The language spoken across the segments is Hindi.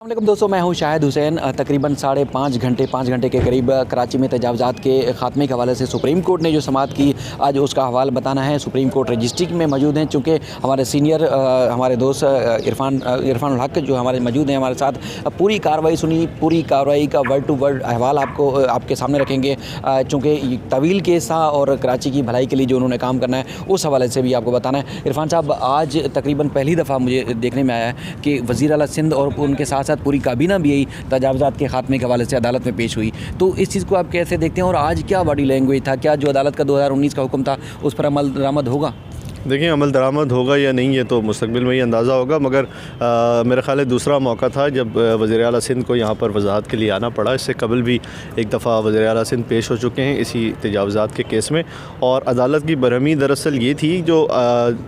वालेकुम दोस्तों, मैं हूं शाहिद हुसैन। तकरीबन 5.5 घंटे के करीब कराची में तजावज़ात के ख़ात्मे के हवाले से सुप्रीम कोर्ट ने जो समाअत की, आज उसका हवाला बताना है। सुप्रीम कोर्ट रजिस्ट्री में मौजूद हैं, चूँकि हमारे सीनियर हमारे दोस्त इरफान हक जो हमारे मौजूद हैं हमारे साथ। पूरी कार्रवाई सुनी, पूरी कार्रवाई का वर्ड टू वर्ड अहवाल आपके सामने रखेंगे, चूँकि तवील केस था और कराची की भलाई के लिए जो उन्होंने काम करना है उस हवाले से भी आपको बताना है। इरफान साहब, आज तकरीबन पहली दफ़ा मुझे देखने में आया है कि वज़ीर आला सिंध और उनके साथ पूरी काबीना भी यही तजावज़ात के ख़ात्मे के हवाले से अदालत में पेश हुई। तो इस चीज़ को आप कैसे देखते हैं और आज क्या बॉडी लैंग्वेज था? क्या जो अदालत का 2019 का हुक्म था उस पर अमल दरामद होगा? देखिए, अमल दरामद होगा या नहीं ये तो मुस्तक़बिल में ही अंदाज़ा होगा, मगर मेरा ख़्याल है दूसरा मौका था जब वज़ीर आला सिंध को यहाँ पर वजाहत के लिए आना पड़ा। इससे कबल भी एक दफ़ा वज़ीर आला सिंध पेश हो चुके हैं इसी तजावज़ात के केस में, और अदालत की बरहमी दरअसल ये थी जो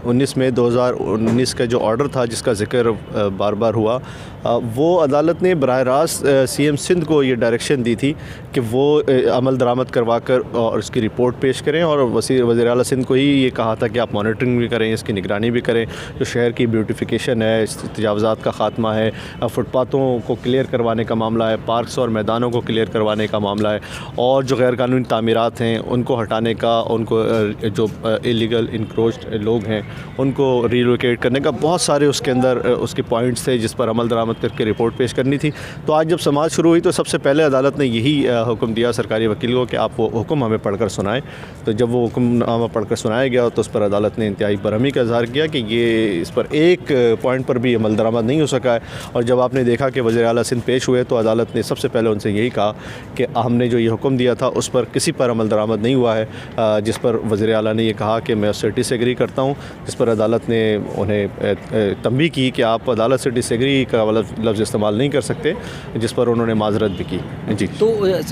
19 मई 2019 का जो ऑर्डर था जिसका ज़िक्र बार बार हुआ, वो अदालत ने बराह रास्त CM सिंध को ये डायरेक्शन दी थी कि वो अमल दरामद करवा कर और उसकी रिपोर्ट पेश करें, और वज़ीर आला सिंध को ही ये कहा था कि आप मॉनिटरिंग भी करें, इसकी निगरानी भी करें। जो शहर की ब्यूटिफिकेशन है, तजावज़ात का ख़ात्मा है, फुटपाथों को क्लियर करवाने का मामला है, पार्क्स और मैदानों को क्लियर करवाने का मामला है, और जो गैर कानूनी तामीरात हैं उनको हटाने का, उनको जो इलीगल इंक्रोच्ड लोग हैं उनको रिलोकेट करने का, बहुत सारे उसके अंदर उसके पॉइंट्स थे जिस पर अमल दरामद करके रिपोर्ट पेश करनी थी। तो आज जब समाअत शुरू हुई तो सबसे पहले अदालत ने यही हुक्म दिया सरकारी वकील को कि आप वो हुक्म हमें पढ़कर सुनाएं। तो जब वो हुक्म पढ़कर सुनाया गया तो उस पर अदालत ने इंतहाई बरहमी का इज़हार किया कि ये इस पर एक पॉइंट पर भी अमल दरामद नहीं हो सका है। और जब आपने देखा कि वज़ीर आला सिंध पेश हुए तो अदालत ने सबसे पहले उनसे यही कहा कि हमने जो ये हुक्म दिया था उस पर किसी पर अमल दरामद नहीं हुआ है, जिस पर वज़ीर आला ने ये कहा कि मैं उससे डिसएग्री करता हूँ, जिस पर अदालत ने उन्हें तंबीह की कि आप अदालत से डिसएग्री का लफ्ज़ इस्तेमाल नहीं कर सकते, जिस पर उन्होंने माजरत भी की। जी, तो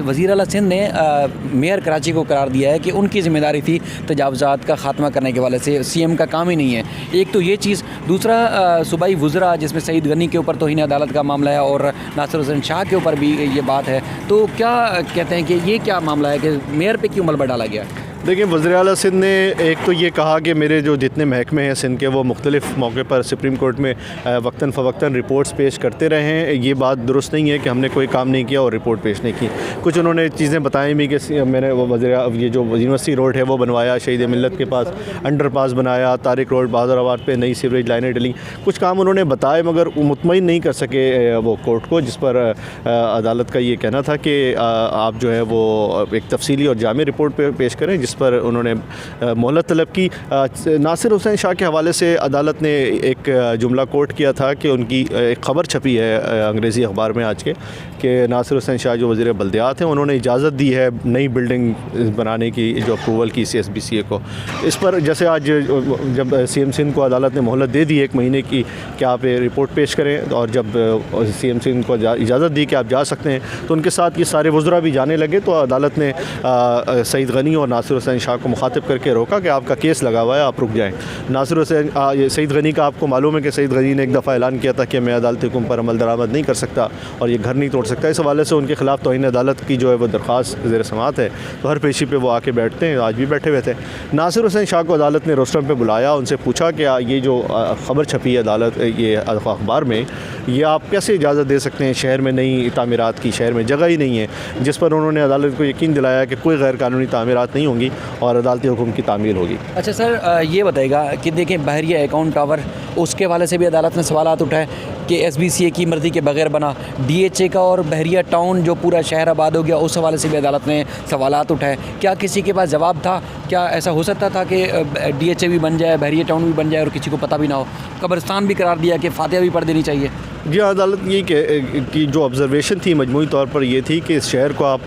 वज़ीर आला सिंध ने मेयर कराची को करार दिया है कि उनकी ज़िम्मेदारी थी तजावज़ात का ख़ात्मा करने के हवाले से, CM का काम ही नहीं है। एक तो ये चीज़, दूसरा सूबाई वुज़रा जिसमें सईद गनी के ऊपर तौहीन अदालत का मामला है और नासिर हुसैन शाह के ऊपर भी ये बात है। तो क्या कहते हैं कि ये क्या मामला है कि मेयर पे क्यों मलबा डाला गया? देखिए, वज़ीर आला सिंध ने एक तो ये कहा कि मेरे जो जितने महकमे हैं सिंध के वो मुख्तलिफ़ मौके पर सुप्रीम कोर्ट में वक्तन फ़वक्तन रिपोर्ट्स पेश करते रहे हैं। ये बात दुरुस्त नहीं है कि हमने कोई काम नहीं किया और रिपोर्ट पेश नहीं की। कुछ उन्होंने चीज़ें बताई भी कि मैंने ये जो यूनिवर्सिटी रोड है वो बनवाया, शहीद मिल्लत के पास अंडरपास बनाया, तारिक रोड बहादुराबाद पे नई सीवरेज लाइनें डली। कुछ काम उन्होंने बताए मगर मुतमईन नहीं कर सके वो कोर्ट को, जिस पर अदालत का ये कहना था कि आप जो है वो एक तफसीली और जामी रिपोर्ट पेश करें, जिस पर उन्होंने मोहलत तलब की। नासिर हुसैन शाह के हवाले से अदालत ने एक जुमला कोट किया था कि उनकी एक ख़बर छपी है अंग्रेज़ी अखबार में आज के नासिर हुसैन शाह जो वज़ीर बल्दियात हैं उन्होंने इजाज़त दी है नई बिल्डिंग बनाने की, जो अप्रूवल की CSBCA को। इस पर जैसे आज जब CM सिंध को अदालत ने मोहलत दे दी 1 महीने की कि आप रिपोर्ट पेश करें, और जब CM सिंध को इजाज़त दी कि आप जा सकते हैं, तो उनके साथ ये सारे वुज़रा भी जाने लगे। तो अदालत ने सईद गनी और नासिर हुसैन शाह को मुखातिब करके रोका कि आपका केस लगा हुआ है, आप रुक जाएँ। नासिर हुसैन सईद गनी का आपको मालूम है कि सईद गनी ने एक दफ़ा ऐलान किया था कि मैं अदालती हुक्म पर अमल दरामद नहीं कर सकता और ये घर नहीं तोड़ सकता। इस हवाले से उनके ख़िलाफ़ तौहीन अदालत की जो है वो दरख्वास्त ज़ेर समाअत है, तो हर पेशी पे वो आके बैठते हैं, आज भी बैठे हुए थे। नासिर हुसैन शाह को अदालत ने रोस्टम पे बुलाया, उनसे पूछा कि ये जो ख़बर छपी है अदालत ये अखबार में, ये आप कैसे इजाज़त दे सकते हैं? शहर में नई तामीरात की, शहर में जगह ही नहीं है। जिस पर उन्होंने अदालत को यकीन दिलाया कि कोई गैर कानूनी तामीरात नहीं होंगी और अदालती हुक्म की तामील होगी। अच्छा सर, ये बताइएगा कि देखें बहरिया अकाउंट टावर, उसके हवाले से भी अदालत ने सवालात उठाए कि SBCA की मर्ज़ी के बगैर बना। DHA का और बहरिया टाउन जो पूरा शहर आबाद हो गया, उस हवाले से भी अदालत ने सवालात उठाए। क्या किसी के पास जवाब था? क्या ऐसा हो सकता था कि DHA भी बन जाए, बहरिया टाउन भी बन जाए और किसी को पता भी ना हो? कब्रिस्तान भी करार दिया कि फातिहा भी पढ़ देनी चाहिए। जी, अदालत ये कि जो ऑब्ज़र्वेशन थी मजमूई तौर पर ये थी कि इस शहर को आप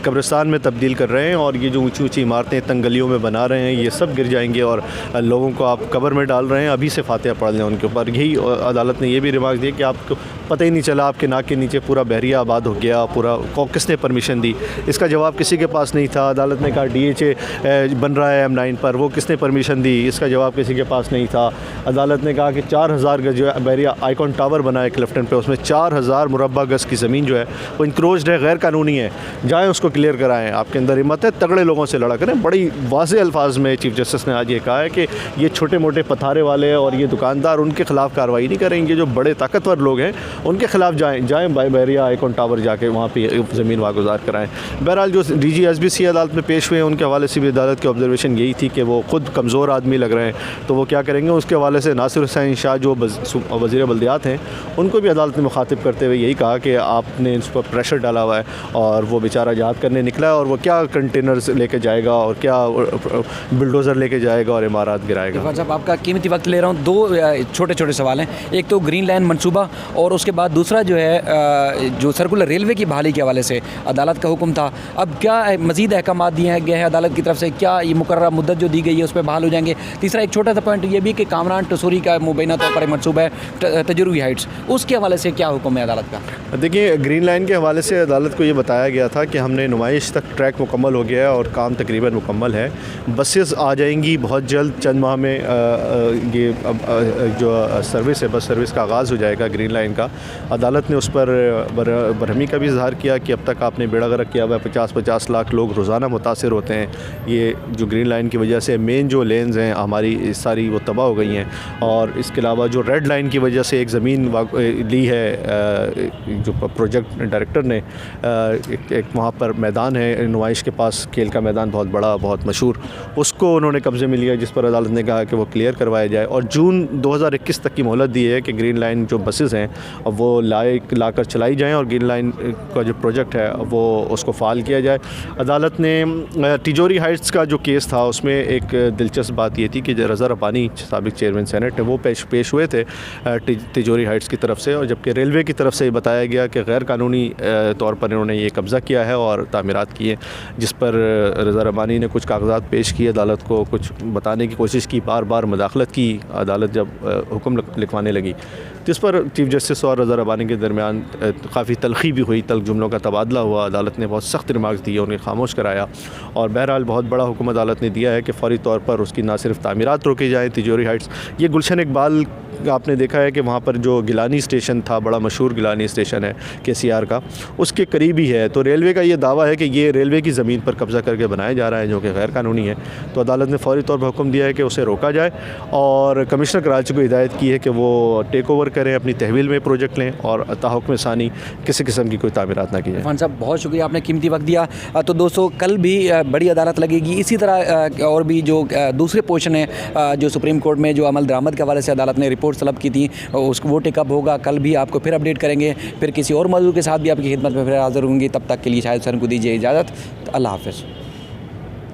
कब्रिस्तान में तब्दील कर रहे हैं और ये जो ऊँची ऊँची इमारतें तंगलियों में बना रहे हैं ये सब गिर जाएंगे और लोगों को आप कब्र में डाल रहे हैं, अभी से फातिहा पढ़ लें उनके ऊपर। यही अदालत ने ये भी रिमार्क दिया कि आपको पता ही नहीं चला, आपके नाक के नीचे पूरा बहरिया आबाद हो गया, पूरा किसने परमिशन दी? इसका जवाब किसी के पास नहीं था। अदालत ने कहा DHA बन रहा है M9 पर, वो किसने परमिशन दी? इसका जवाब किसी के पास नहीं था। अदालत ने कहा कि 4000 गज जो है बहरिया आइकॉन टावर बना है क्लिफ्टन पे, उसमें 4000 मुरब्बा गज की ज़मीन जो है वो इंक्रोच्ड है, गैर कानूनी है। जाएँ उसको क्लियर कराएँ, आपके अंदर हिम्मत है, तगड़े लोगों से लड़ा करें। बड़ी वाज़ेह अल्फाज में चीफ जस्टिस ने आज ये कहा है कि ये छोटे मोटे पथारे वाले और ये दुकानदार, उनके ख़िलाफ़ कार्रवाई नहीं करेंगे। जो बड़े ताकतवर लोग हैं उनके ख़िलाफ़ जाएँ बहरिया आइकॉन टावर जाके वहाँ पे ज़मीन वागुज़ार कराएँ। बहरहाल जो DG अदालत में पेश हुए हैं उनके हवाले से भी अदालत की ऑब्जर्वेशन यही थी कि वो ख़ुद कमज़ोर आदमी लग रहे हैं, तो वो क्या करेंगे। उसके हवाले से नासिर हुसैन शाह जो वज़ीर बल्दियात हैं उनको भी अदालत ने मुखातिब करते हुए यही कहा कि आपने इस पर प्रेशर डाला हुआ है और वो बेचारा जहाद करने निकला है और वो क्या कंटेनर्स लेके जाएगा और क्या बुलडोज़र लेके जाएगा और इमारत गिराएगा। जब आपका कीमती वक्त ले रहा हूँ, दो छोटे छोटे सवाल हैं। एक तो ग्रीन लाइन मनसूबा और उसके बाद दूसरा जो है जो सर्कुलर रेलवे की बहाली के हवाले से अदालत का हुक्म था, अब क्या मज़ीद अहकाम दिए गए हैं अदालत की तरफ से, क्या ये मुकर्रर मुद्दत जो दी गई है उस पर बहाल हो जाएंगे? तीसरा एक छोटा सा पॉइंट ये भी कि कामरान टसूरी का मुबैना तौर पर मनसूबा है तजुर्बी हाइट्स, उसके हवाले से क्या हुक्म है अदालत का? देखिए, ग्रीन लाइन के हवाले से अदालत को ये बताया गया था कि हमने नुमाइश तक ट्रैक मुकम्मल हो गया है और काम तकरीबन मुकम्मल है। बसेस आ जाएंगी बहुत जल्द, चंद माह में ये जो सर्विस है, बस सर्विस का आगाज़ हो जाएगा ग्रीन लाइन का। अदालत ने उस पर बरहमी का भी इजहार किया कि अब तक आपने बेड़ा गर्क किया हुआ है, 50-50 लाख लोग रोज़ाना मुतासिर होते हैं। ये जो ग्रीन लाइन की वजह से मेन जो लेन्स हैं हमारी सारी वो तबाह हो गई हैं और इसके अलावा जो रेड लाइन की वजह से एक ज़मीन ली है जो प्रोजेक्ट डायरेक्टर ने, एक वहाँ पर मैदान है नुमाइश के पास, खेल का मैदान बहुत बड़ा बहुत मशहूर, उसको उन्होंने कब्ज़े में लिया, जिस पर अदालत ने कहा कि वो क्लियर करवाया जाए और जून 2021 तक की मोहलत दी है कि ग्रीन लाइन जो बसेस हैं अब वो लाकर चलाई जाएँ और ग्रीन लाइन का जो प्रोजेक्ट है वो उसको फ़ाल किया जाए। अदालत ने तिजोरी हाइट्स का जो केस था उसमें एक दिलचस्प बात ये थी कि रज़ा रब्बानी साबिक़ चेयरमैन सेनेट है वो पेश हुए थे तिजोरी हाइट्स की तरफ से, और जबकि रेलवे की तरफ से बताया गया कि गैर कानूनी तौर पर इन्होंने ये कब्ज़ा किया है और तामीरात किए, जिस पर रज़ा रब्बानी ने कुछ कागजात पेश किए अदालत को, कुछ बताने की कोशिश की, बार बार मदाखलत की। अदालत जब हुक्म लिखवाने लगी तो इस पर चीफ़ जस्टिस और रज़ा रब्बानी के दरमियान काफ़ी तलख़ी भी हुई, तल्ख़ जुमलों का तबादला हुआ। अदालत ने बहुत सख्त रिमार्क्स दिए, उन्हें खामोश कराया और बहरहाल बहुत बड़ा हुक्म अदालत ने दिया है कि फ़ौरी तौर पर उसकी ना सिर्फ तामीरात रोकी जाए तिजोरी हाइट्स। ये गुलशन इकबाल आपने देखा है कि वहाँ पर जो गिलानी स्टेशन था, बड़ा मशहूर गिलानी स्टेशन है KCR का, उसके करीब ही है। तो रेलवे का ये दावा है कि ये रेलवे की ज़मीन पर कब्ज़ा करके बनाया जा रहा है जो कि गैर कानूनी है। तो अदालत ने फ़ौरी तौर पर हुक्म दिया है कि उसे रोका जाए और कमिश्नर कराची को हिदायत की है कि वो टेक ओवर करें, अपनी तहवील में प्रोजेक्ट लें और ताहुक्म सानी किसी किस्म की कोई तामीरात ना की जाए। खान साहब बहुत शुक्रिया, आपने कीमती वक्त दिया। तो दोस्तों कल भी बड़ी अदालत लगेगी, इसी तरह और भी जो दूसरे पोर्शन है जो सुप्रीम कोर्ट में जो अमल दरामद के हवाले से अदालत ने रिपोर्ट तलब की थी, उसको वो टेकअप होगा। कल भी आपको फिर अपडेट करेंगे, फिर किसी और मौजूद के साथ भी आपकी खिदमत में फिर हाज़िर होंगी। तब तक के लिए शायद सर को दीजिए इजाज़त। अल्लाह हाफ़िज़।